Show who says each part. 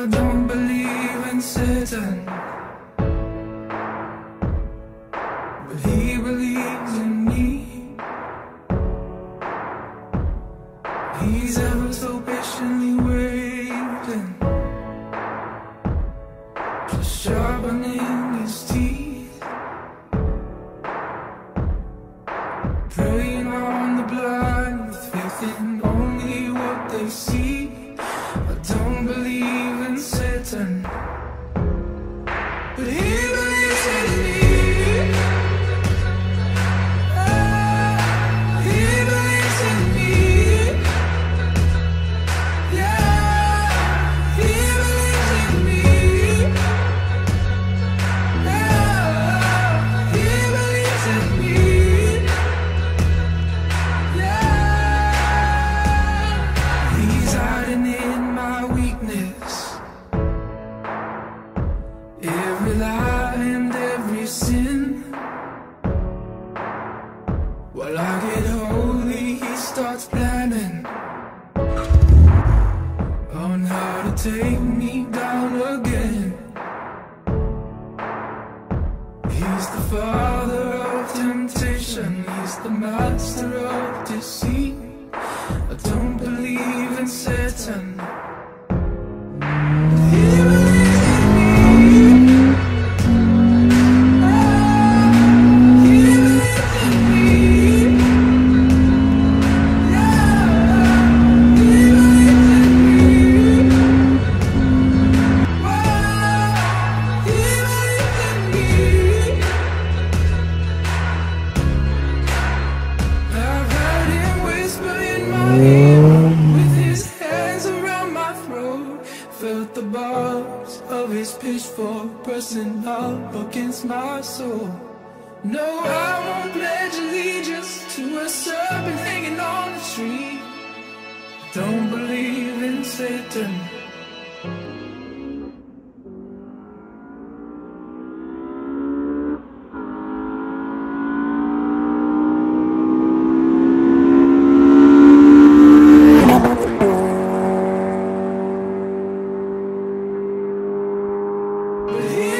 Speaker 1: I don't believe in Satan, but he believes in me. He's ever so patiently waiting, just sharpening his teeth, preying on the blind with faith in only what they see. I don't believe in Satan, but he believes in me. He believes in me. Yeah, he believes in me. Yeah, he believes in me. Yeah, he's hiding in my weakness, every lie and every sin. While I get holy, he starts planning on how to take me down again. He's the father of temptation, he's the master of deceit. I don't believe in Satan, but he believes in me. He believes in me. Yeah, he believes in me. Wow, he believes in me. I've heard him whisper in my ear, with his hands around my throat. Felt the barbs of his pitchfork pressing up against my soul. No, I won't pledge allegiance to a serpent hanging on a tree. Don't believe in Satan. But he